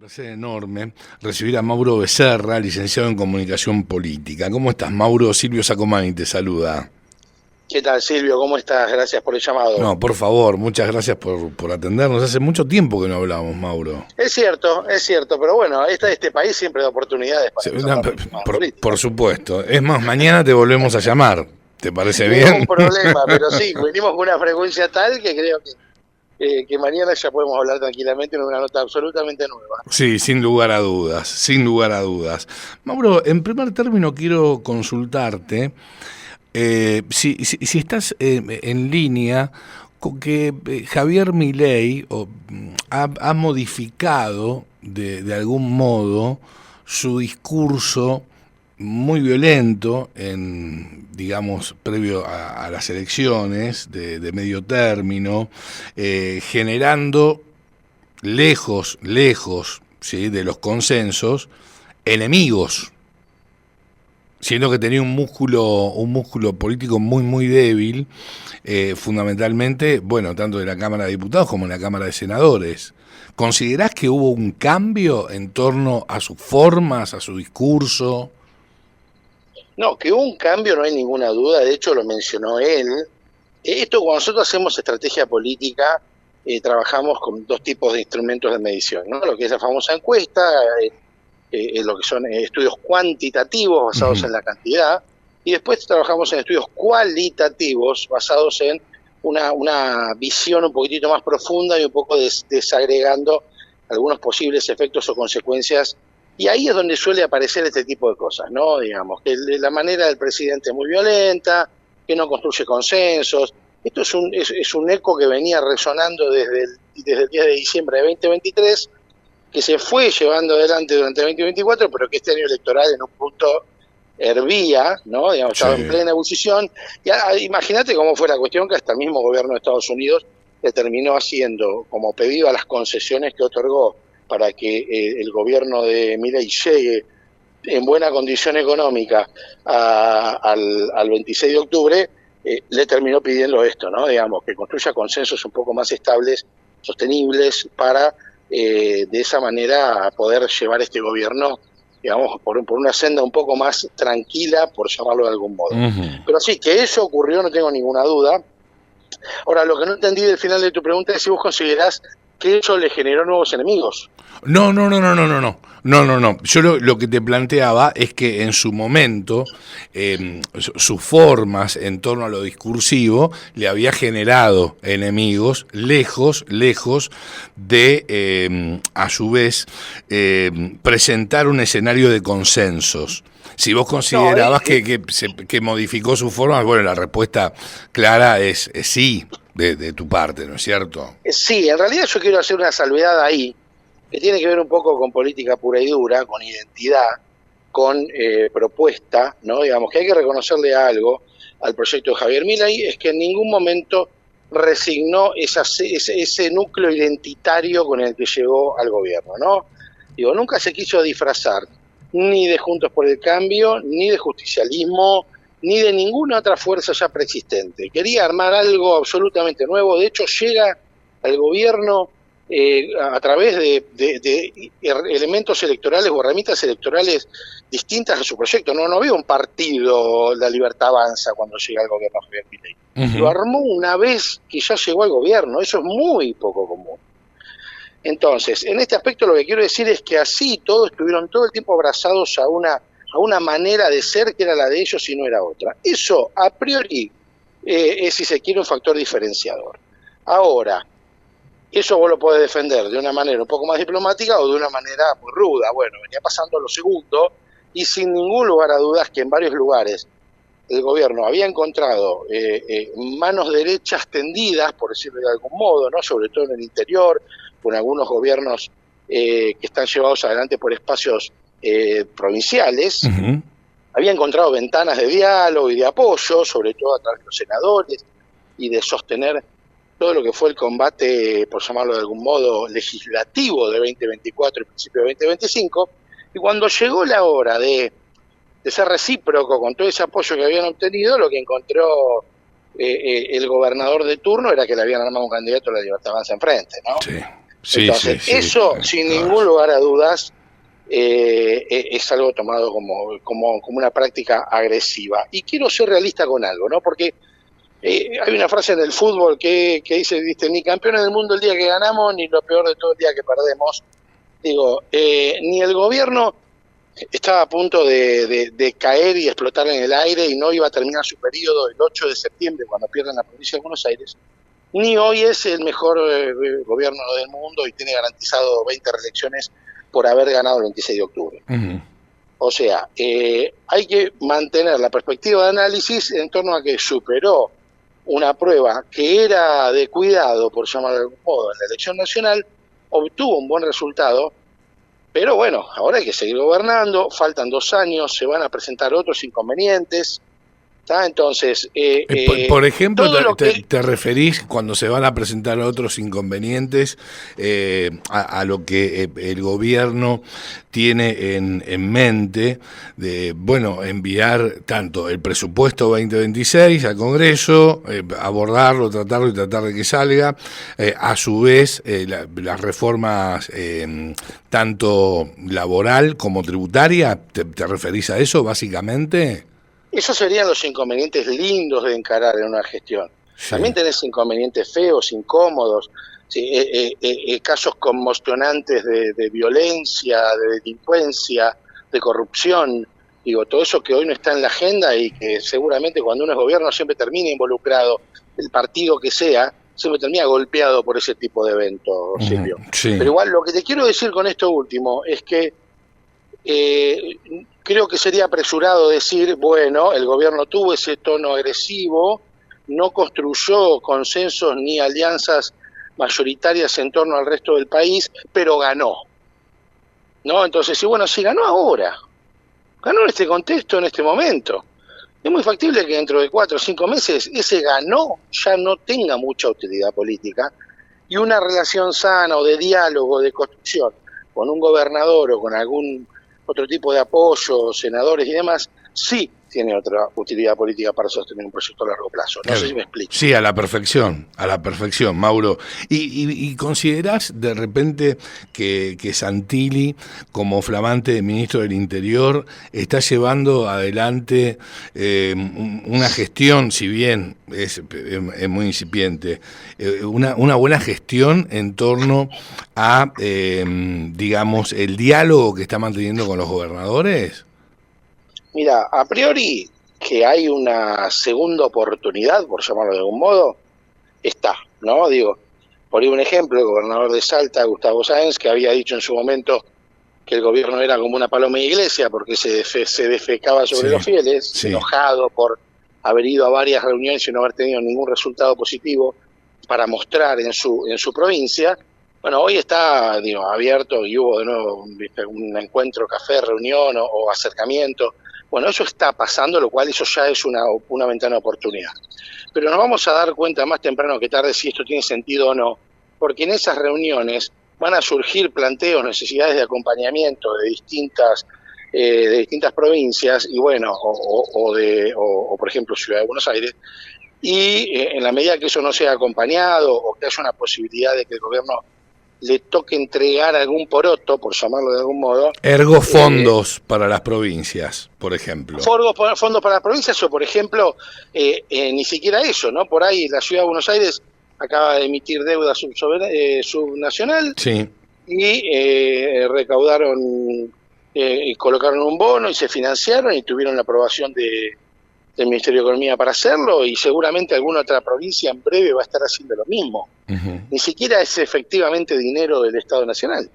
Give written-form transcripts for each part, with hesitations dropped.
Placer enorme recibir a Mauro Becerra, licenciado en Comunicación Política. ¿Cómo estás, Mauro? Silvio Sacomani te saluda. ¿Qué tal, Silvio? ¿Cómo estás? Gracias por el llamado. No, por favor, muchas gracias por atendernos. Hace mucho tiempo que no hablamos, Mauro. Es cierto, pero bueno, este país siempre da oportunidades para por supuesto. Es más, mañana te volvemos a llamar. ¿Te parece bien? Ningún problema, pero sí, venimos con una frecuencia tal que creo que mañana ya podemos hablar tranquilamente en una nota absolutamente nueva. Sí, sin lugar a dudas, sin lugar a dudas. Mauro, en primer término quiero consultarte si estás en línea con que Javier Milei ha modificado de algún modo su discurso muy violento digamos, previo a las elecciones de medio término, generando lejos, ¿sí?, de los consensos, enemigos, siendo que tenía un músculo político muy débil, fundamentalmente, bueno, tanto de la Cámara de Diputados como en la Cámara de Senadores. ¿Considerás que hubo un cambio en torno a sus formas, a su discurso? No, que hubo un cambio no hay ninguna duda, de hecho lo mencionó él. Esto, cuando nosotros hacemos estrategia política, trabajamos con dos tipos de instrumentos de medición, ¿no? Lo que es la famosa encuesta, lo que son estudios cuantitativos basados en la cantidad, y después trabajamos en estudios cualitativos basados en una visión un poquitito más profunda y un poco desagregando algunos posibles efectos o consecuencias. Y ahí es donde suele aparecer este tipo de cosas, ¿no? Digamos, que la manera del presidente es muy violenta, que no construye consensos. Esto es un eco que venía resonando desde el 10 de diciembre de 2023, que se fue llevando adelante durante 2024, pero que este año electoral en un punto hervía, ¿no? Digamos, estaba en plena ebullición. Imagínate cómo fue la cuestión, que hasta el mismo gobierno de Estados Unidos le terminó haciendo como pedido a las concesiones que otorgó para que el gobierno de Milei llegue en buena condición económica al 26 de octubre, le terminó pidiendo esto, ¿no? Digamos, que construya consensos un poco más estables, sostenibles, para de esa manera poder llevar este gobierno, digamos, por una senda un poco más tranquila, por llamarlo de algún modo. Pero sí, que eso ocurrió, no tengo ninguna duda. Ahora, lo que no entendí del final de tu pregunta es si vos considerás que eso le generó nuevos enemigos. No. Yo lo que te planteaba es que en su momento sus formas en torno a lo discursivo le había generado enemigos lejos de, a su vez, presentar un escenario de consensos. Si vos considerabas que modificó su forma, bueno, la respuesta clara es sí, de tu parte, ¿no es cierto? Sí, en realidad yo quiero hacer una salvedad ahí, que tiene que ver un poco con política pura y dura, con identidad, con propuesta, ¿no? Digamos que hay que reconocerle algo al proyecto de Javier Milei, es que en ningún momento resignó ese núcleo identitario con el que llegó al gobierno, ¿no? Digo, nunca se quiso disfrazar ni de Juntos por el Cambio, ni de justicialismo, ni de ninguna otra fuerza ya preexistente. Quería armar algo absolutamente nuevo. De hecho, llega al gobierno a través de elementos electorales o herramientas electorales distintas a su proyecto. No había un partido, La Libertad Avanza, cuando llega al gobierno Javier Milei. Lo armó una vez que ya llegó al gobierno. Eso es muy poco común. Entonces, en este aspecto lo que quiero decir es que así todos estuvieron todo el tiempo abrazados a una manera de ser que era la de ellos y no era otra. Eso, a priori, es, si se quiere, un factor diferenciador. Ahora, eso vos lo podés defender de una manera un poco más diplomática o de una manera muy ruda. Bueno, venía pasando lo segundo, y sin ningún lugar a dudas que en varios lugares el gobierno había encontrado manos derechas tendidas, por decirlo de algún modo, ¿no? Sobre todo en el interior, con algunos gobiernos que están llevados adelante por espacios provinciales. Había encontrado ventanas de diálogo y de apoyo, sobre todo a través de los senadores, y de sostener todo lo que fue el combate, por llamarlo de algún modo, legislativo de 2024 y principio de 2025, y cuando llegó la hora de ser recíproco con todo ese apoyo que habían obtenido, lo que encontró el gobernador de turno era que le habían armado un candidato a La Libertad Avanza enfrente, ¿no? Sí, Entonces, sí, sí. eso, sin ningún lugar a dudas, es algo tomado como una práctica agresiva. Y quiero ser realista con algo, ¿no? Porque hay una frase en el fútbol que dice, viste, ni campeones del mundo el día que ganamos, ni lo peor de todo el día que perdemos. Digo, ni el gobierno estaba a punto de caer y explotar en el aire y no iba a terminar su periodo el 8 de septiembre cuando pierdan la provincia de Buenos Aires, ni hoy es el mejor gobierno del mundo y tiene garantizado 20 reelecciones por haber ganado el 26 de octubre. Uh-huh. O sea, hay que mantener la perspectiva de análisis en torno a que superó una prueba que era de cuidado, por llamarlo de algún modo, en la elección nacional, obtuvo un buen resultado, pero bueno, ahora hay que seguir gobernando, faltan 2 años, se van a presentar otros inconvenientes, ¿está? Entonces, por ejemplo, todo lo que... te referís cuando se van a presentar otros inconvenientes a lo que el gobierno tiene en mente de, bueno, enviar tanto el presupuesto 2026 al Congreso, abordarlo, tratarlo y tratar de que salga, a su vez las reformas tanto laboral como tributaria, ¿te referís a eso básicamente? Esos serían los inconvenientes lindos de encarar en una gestión. Sí. También tenés inconvenientes feos, incómodos, sí, casos conmocionantes de violencia, de delincuencia, de corrupción. Digo, todo eso que hoy no está en la agenda y que seguramente cuando uno es gobierno siempre termina involucrado, el partido que sea, siempre termina golpeado por ese tipo de eventos, Silvio. Sí. Pero igual lo que te quiero decir con esto último es que creo que sería apresurado decir, bueno, el gobierno tuvo ese tono agresivo, no construyó consensos ni alianzas mayoritarias en torno al resto del país, pero ganó, ¿no? Entonces, sí, bueno, sí ganó ahora, ganó en este contexto, en este momento. Es muy factible que dentro de 4 o 5 meses ese ganó ya no tenga mucha utilidad política y una relación sana o de diálogo, de construcción con un gobernador o con algún otro tipo de apoyo, senadores y demás, sí tiene otra utilidad política para sostener un proyecto a largo plazo. No sé si me explico. Sí, a la perfección, Mauro. ¿Y considerás de repente que Santilli, como flamante ministro del Interior, está llevando adelante una gestión, si bien es muy incipiente, una buena gestión en torno a, digamos, el diálogo que está manteniendo con los gobernadores? Mira, a priori que hay una segunda oportunidad, por llamarlo de algún modo, está, ¿no? Digo, por un ejemplo, el gobernador de Salta, Gustavo Sáenz, que había dicho en su momento que el gobierno era como una paloma de iglesia porque se defecaba sobre los fieles, enojado por haber ido a varias reuniones y no haber tenido ningún resultado positivo para mostrar en su provincia. Bueno, hoy está, digo, abierto y hubo de nuevo un encuentro, café, reunión o acercamiento. Bueno, eso está pasando, lo cual eso ya es una ventana de oportunidad. Pero nos vamos a dar cuenta más temprano que tarde si esto tiene sentido o no, porque en esas reuniones van a surgir planteos, necesidades de acompañamiento de distintas provincias, y bueno, o por ejemplo Ciudad de Buenos Aires, y en la medida que eso no sea acompañado o que haya una posibilidad de que el gobierno le toque entregar algún poroto, por llamarlo de algún modo. Ergo fondos para las provincias, por ejemplo. Fondos para las provincias o, por ejemplo, ni siquiera eso, ¿no? Por ahí la Ciudad de Buenos Aires acaba de emitir deuda subnacional y recaudaron y colocaron un bono y se financiaron y tuvieron la aprobación del Ministerio de Economía para hacerlo y seguramente alguna otra provincia en breve va a estar haciendo lo mismo. Uh-huh. Ni siquiera es efectivamente dinero del Estado Nacional,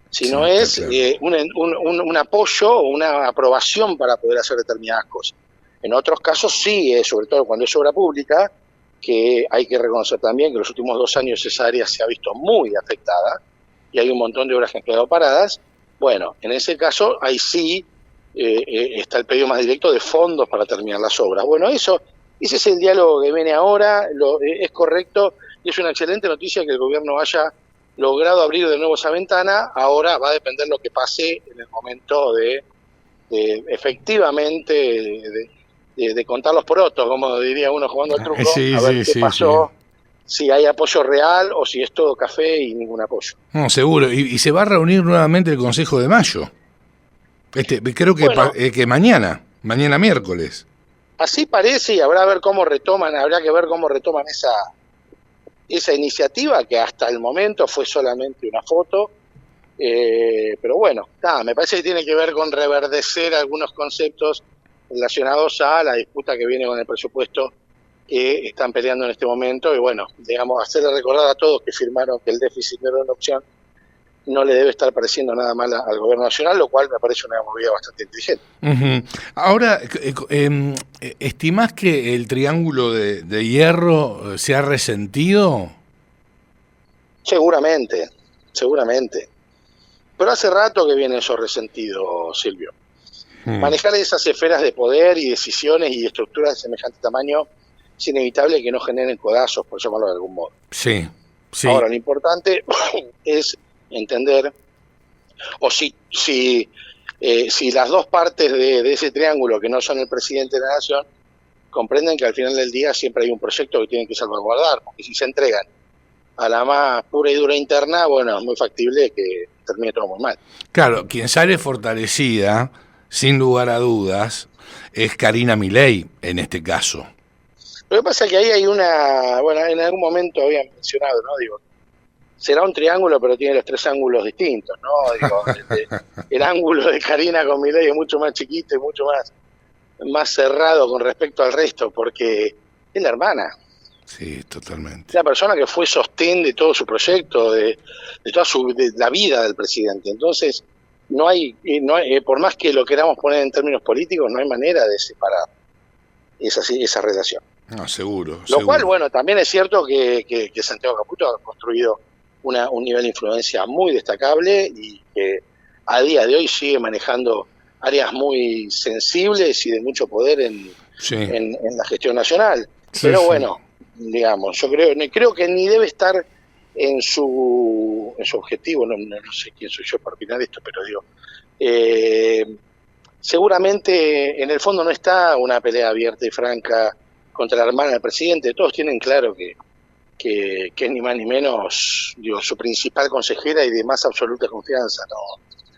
sino es claro. Un apoyo o una aprobación para poder hacer determinadas cosas. En otros casos sí, sobre todo cuando es obra pública, que hay que reconocer también que en los últimos 2 años esa área se ha visto muy afectada y hay un montón de obras que han quedado paradas. Bueno, en ese caso ahí sí está el pedido más directo de fondos para terminar las obras. Bueno, ese es el diálogo que viene ahora, es correcto y es una excelente noticia que el gobierno haya logrado abrir de nuevo esa ventana. Ahora va a depender lo que pase en el momento de efectivamente de contar los porotos, como diría uno jugando al truco, a ver qué pasó. si hay apoyo real o si es todo café y ningún apoyo. No, seguro. Y se va a reunir nuevamente el Consejo de Mayo. Creo que, Bueno, que mañana miércoles. así parece, y habrá que ver cómo retoman esa iniciativa, que hasta el momento fue solamente una foto. Pero bueno, me parece que tiene que ver con reverdecer algunos conceptos relacionados a la disputa que viene con el presupuesto que están peleando en este momento. Y bueno, digamos, hacerle recordar a todos que firmaron que el déficit no era una opción, no le debe estar pareciendo nada mal al gobierno nacional, lo cual me parece una movida bastante inteligente. Ahora, ¿estimás que el triángulo de hierro se ha resentido? Seguramente. Pero hace rato que viene eso resentido, Silvio. Manejar esas esferas de poder y decisiones y estructuras de semejante tamaño es inevitable que no generen codazos, por llamarlo de algún modo. Sí. Ahora, lo importante es entender, o si las dos partes de ese triángulo, que no son el presidente de la nación, comprenden que al final del día siempre hay un proyecto que tienen que salvaguardar, porque si se entregan a la más pura y dura interna, bueno, es muy factible que termine todo muy mal. Claro, quien sale fortalecida, sin lugar a dudas, es Karina Milei en este caso. Lo que pasa es que ahí hay en algún momento habían mencionado, ¿no? Digo, será un triángulo, pero tiene los tres ángulos distintos, ¿no? Digo, el ángulo de Karina con Milei es mucho más chiquito y mucho más cerrado con respecto al resto, porque es la hermana. Sí, totalmente. La persona que fue sostén de todo su proyecto, de toda de la vida del presidente. Entonces, no hay, por más que lo queramos poner en términos políticos, no hay manera de separar esa relación. No, seguro. Lo cual, bueno, también es cierto que Santiago Caputo ha construido un nivel de influencia muy destacable y que a día de hoy sigue manejando áreas muy sensibles y de mucho poder en la gestión nacional. Pero bueno, digamos, yo creo que ni debe estar en su objetivo, no sé quién soy yo para opinar esto, pero digo, seguramente en el fondo no está una pelea abierta y franca contra la hermana del presidente. Todos tienen claro que es ni más ni menos, digo, su principal consejera y de más absoluta confianza, ¿no?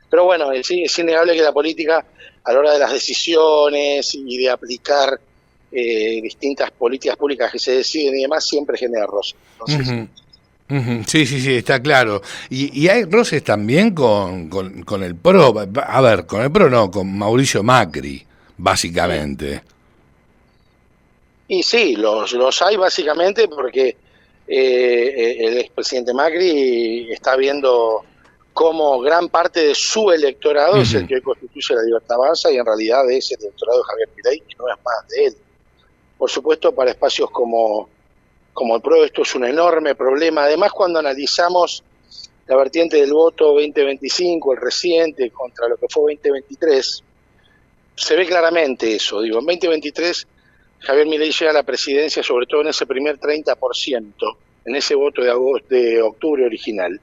Pero bueno, es innegable que la política, a la hora de las decisiones y de aplicar distintas políticas públicas que se deciden y demás, siempre genera roce. Entonces, Sí, está claro. Y hay roces también con el PRO. A ver, con el PRO no, con Mauricio Macri, básicamente. Y sí, los hay básicamente porque el expresidente Macri está viendo cómo gran parte de su electorado es el que hoy constituye la Libertad Avanza, y en realidad es el electorado de Javier Milei y no es más de él. Por supuesto, para espacios como el PRO esto es un enorme problema. Además, cuando analizamos la vertiente del voto 2025, el reciente, contra lo que fue 2023, se ve claramente eso. Digo, en 2023 Javier Milei llega a la presidencia sobre todo en ese primer 30%, en ese voto de octubre original.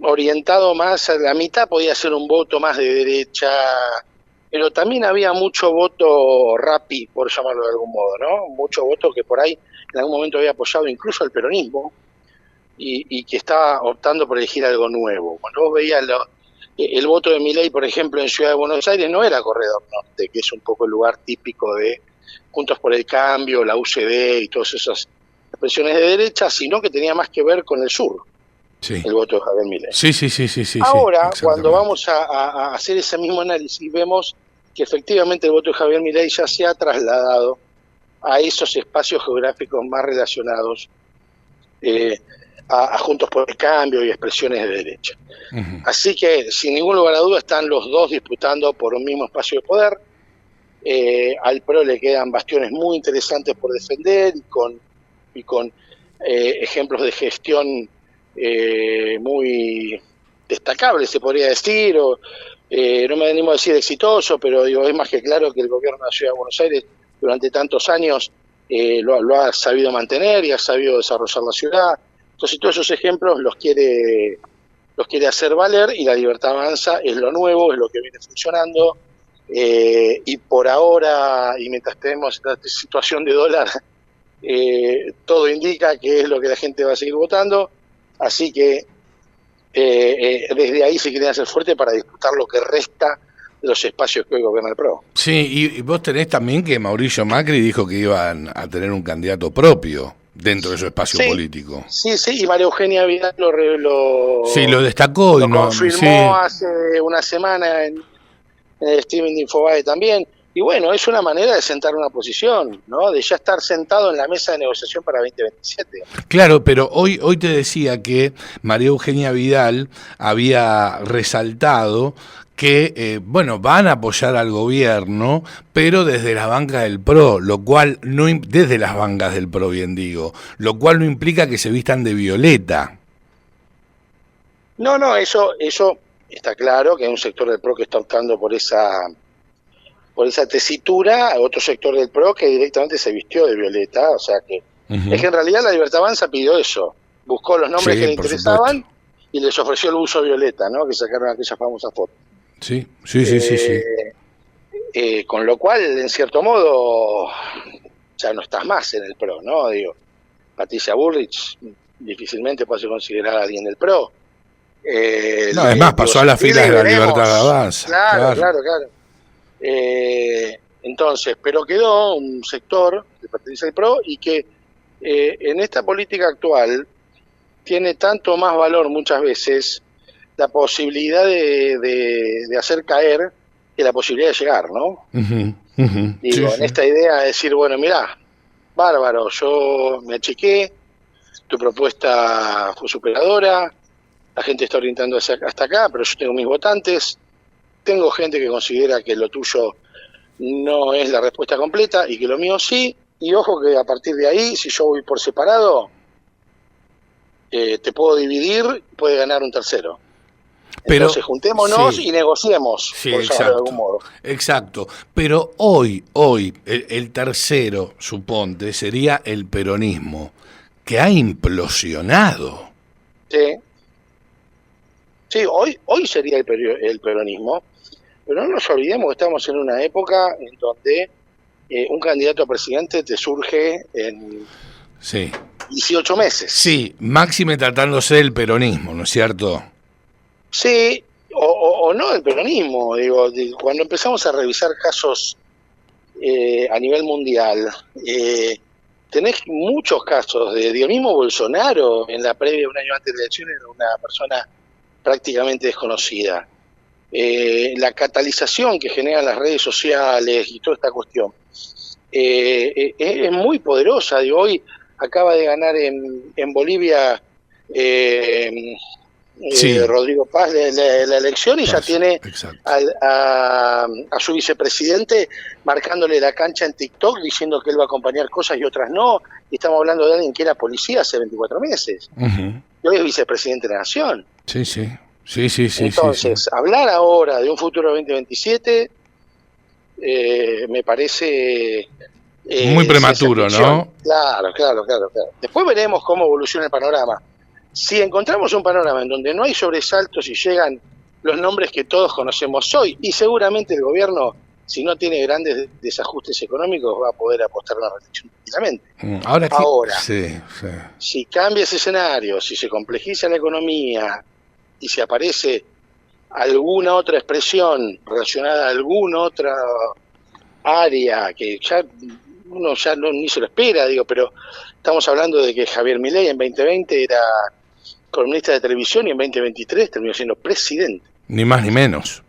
Orientado más a la mitad, podía ser un voto más de derecha, pero también había mucho voto rapi, por llamarlo de algún modo, ¿no? Mucho voto que por ahí en algún momento había apoyado incluso al peronismo y que estaba optando por elegir algo nuevo. Cuando vos veías el voto de Milei, por ejemplo, en Ciudad de Buenos Aires, no era Corredor Norte, que es un poco el lugar típico de Juntos por el Cambio, la UCD y todas esas expresiones de derecha, sino que tenía más que ver con el sur, el voto de Javier Milei. Sí. Ahora, cuando vamos a hacer ese mismo análisis, vemos que efectivamente el voto de Javier Milei ya se ha trasladado a esos espacios geográficos más relacionados a Juntos por el Cambio y expresiones de derecha. Así que, sin ningún lugar a duda, están los dos disputando por un mismo espacio de poder. Al PRO le quedan bastiones muy interesantes por defender y con ejemplos de gestión muy destacables, se podría decir, no me animo a decir exitoso, pero digo, es más que claro que el gobierno de la Ciudad de Buenos Aires durante tantos años lo ha sabido mantener y ha sabido desarrollar la ciudad. Entonces todos esos ejemplos los quiere hacer valer, y la Libertad Avanza es lo nuevo, es lo que viene funcionando, y por ahora, y mientras tenemos esta situación de dólar todo indica que es lo que la gente va a seguir votando, así que desde ahí se quieren hacer fuerte para disputar lo que resta de los espacios que hoy gobierna el PRO. Sí, y vos tenés también que Mauricio Macri dijo que iban a tener un candidato propio dentro de su espacio político. Sí, y María Eugenia Vidal sí, lo destacó lo y no confirmó hace una semana en el streaming de Infobae también. Y bueno, es una manera de sentar una posición, ¿no? De ya estar sentado en la mesa de negociación para 2027. Claro, pero hoy te decía que María Eugenia Vidal había resaltado que, bueno, van a apoyar al gobierno, pero desde las bancas del PRO, lo cual no, desde las bancas del PRO, bien digo, lo cual no implica que se vistan de violeta. No, eso está claro, que hay un sector del PRO que está optando por esa tesitura, otro sector del PRO que directamente se vistió de violeta, o sea que es que en realidad la Libertad Avanza pidió eso, buscó los nombres que le interesaban, supuesto, y les ofreció el uso violeta, ¿no? Que sacaron aquella famosa foto. Sí. Con lo cual, en cierto modo, ya no estás más en el PRO, ¿no? Digo, Patricia Bullrich difícilmente puede ser considerada alguien del PRO. No, es más, pasó a las filas de la Libertad Avanza. Claro. Entonces, pero quedó un sector que pertenece al PRO y que en esta política actual tiene tanto más valor muchas veces la posibilidad de hacer caer que la posibilidad de llegar, ¿no? Digo, en esta idea de decir, bueno, mirá, bárbaro, yo me achiqué, tu propuesta fue superadora, la gente está orientando hasta acá, pero yo tengo mis votantes, tengo gente que considera que lo tuyo no es la respuesta completa y que lo mío sí, y ojo que a partir de ahí, si yo voy por separado, te puedo dividir, puede ganar un tercero. Pero, entonces juntémonos y negociemos, por exacto, de algún modo. Exacto, pero hoy el tercero, suponte, sería el peronismo, que ha implosionado. Sí, hoy sería el peronismo, pero no nos olvidemos que estamos en una época en donde un candidato a presidente te surge en 18 meses. Sí, máxime tratándose del peronismo, ¿no es cierto? Sí, o no del peronismo, digo, cuando empezamos a revisar casos a nivel mundial, tenés muchos casos de mismo Bolsonaro en la previa, un año antes de la elección, era una persona prácticamente desconocida. La catalización que generan las redes sociales y toda esta cuestión es muy poderosa. Digo, hoy acaba de ganar en Bolivia Rodrigo Paz la elección y ya tiene a su vicepresidente marcándole la cancha en TikTok diciendo que él va a acompañar cosas y otras no, y estamos hablando de alguien que era policía hace 24 meses y hoy es vicepresidente de la Nación. Entonces, hablar ahora de un futuro 2027 me parece muy prematuro, ¿no? Claro. Después veremos cómo evoluciona el panorama. Si encontramos un panorama en donde no hay sobresaltos y llegan los nombres que todos conocemos hoy, y seguramente el gobierno, si no tiene grandes desajustes económicos, va a poder apostar a una reelección tranquilamente. Ahora, si cambia ese escenario, si se complejiza la economía y si aparece alguna otra expresión relacionada a alguna otra área que ya uno ya ni se lo espera, digo, pero estamos hablando de que Javier Milei en 2020 era columnista de televisión y en 2023 terminó siendo presidente. Ni más ni menos.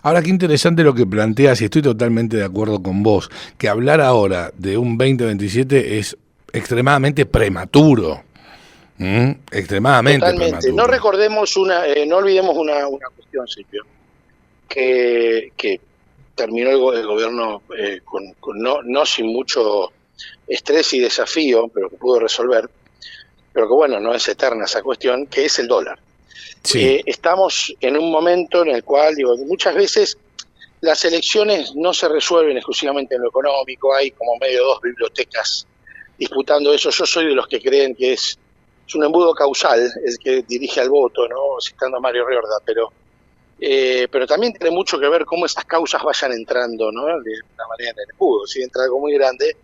Ahora, qué interesante lo que planteas, y estoy totalmente de acuerdo con vos, que hablar ahora de un 2027 es extremadamente prematuro. Extremadamente totalmente prematuro. No recordemos no olvidemos una cuestión, Silvio, que terminó el gobierno con no sin mucho estrés y desafío, pero que pudo resolver, pero que bueno, no es eterna esa cuestión, que es el dólar. Estamos en un momento en el cual, digo, muchas veces las elecciones no se resuelven exclusivamente en lo económico, hay como medio dos bibliotecas disputando eso. Yo soy de los que creen que es un embudo causal el que dirige al voto, ¿no? Citando a Mario Riorda, pero también tiene mucho que ver cómo esas causas vayan entrando, ¿no? De una manera en el embudo. Si entra algo muy grande,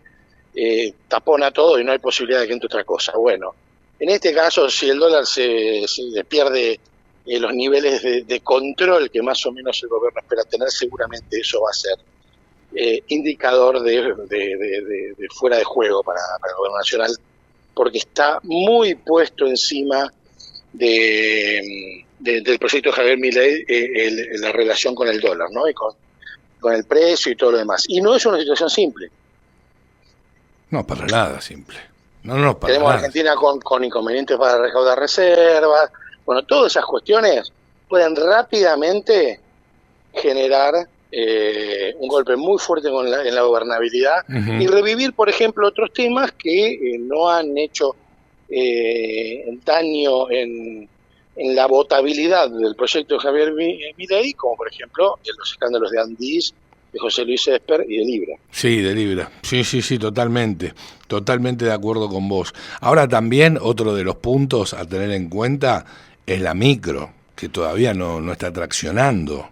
tapona todo y no hay posibilidad de que entre otra cosa. Bueno, en este caso, si el dólar se pierde los niveles de control que más o menos el gobierno espera tener, seguramente eso va a ser indicador de fuera de juego para el gobierno nacional, porque está muy puesto encima del proyecto de Javier Milei la relación con el dólar, ¿no? Y con el precio y todo lo demás. Y no es una situación simple. No, para nada simple. No, para Tenemos nada. Argentina con inconvenientes para recaudar reservas. Bueno, todas esas cuestiones pueden rápidamente generar un golpe muy fuerte en la gobernabilidad y revivir, por ejemplo, otros temas que no han hecho daño en la votabilidad del proyecto de Javier Milei, como por ejemplo los escándalos de Andís, de José Luis Esper y de Libra. Sí, de Libra. Sí, totalmente. Totalmente de acuerdo con vos. Ahora también otro de los puntos a tener en cuenta es la micro, que todavía no está traccionando.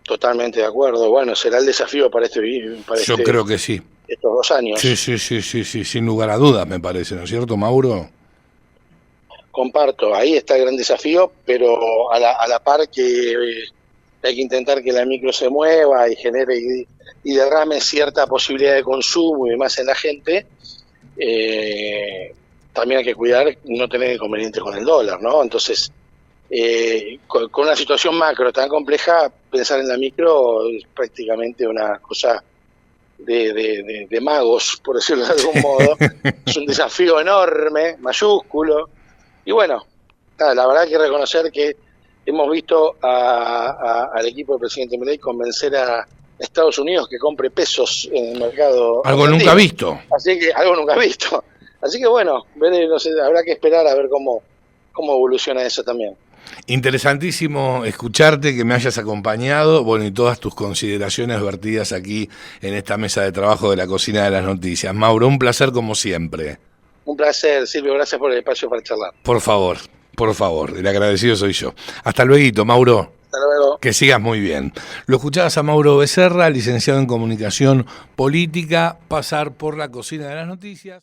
Totalmente de acuerdo. Bueno, será el desafío para Yo creo que sí. Estos 2 años. Sí, sin lugar a dudas, me parece, ¿no es cierto, Mauro? Comparto, ahí está el gran desafío, pero a la par que hay que intentar que la micro se mueva y genere y derrame cierta posibilidad de consumo y demás en la gente, también hay que cuidar no tener inconvenientes con el dólar, ¿no? Entonces, con una situación macro tan compleja, pensar en la micro es prácticamente una cosa de magos, por decirlo de algún modo. Es un desafío enorme, mayúsculo. Y bueno, la verdad hay que reconocer que hemos visto al equipo del presidente Milei convencer a Estados Unidos que compre pesos en el mercado. Algo argentino. Nunca visto. Así que algo nunca visto. Así que bueno, no sé, habrá que esperar a ver cómo evoluciona eso también. Interesantísimo escucharte, que me hayas acompañado, bueno, y todas tus consideraciones vertidas aquí en esta mesa de trabajo de la Cocina de las Noticias. Mauro, un placer como siempre. Un placer, Silvio, gracias por el espacio para charlar. Por favor, el agradecido soy yo. Hasta luego, Mauro. Hasta luego. Que sigas muy bien. Lo escuchabas a Mauro Becerra, licenciado en Comunicación Política, pasar por la Cocina de las Noticias.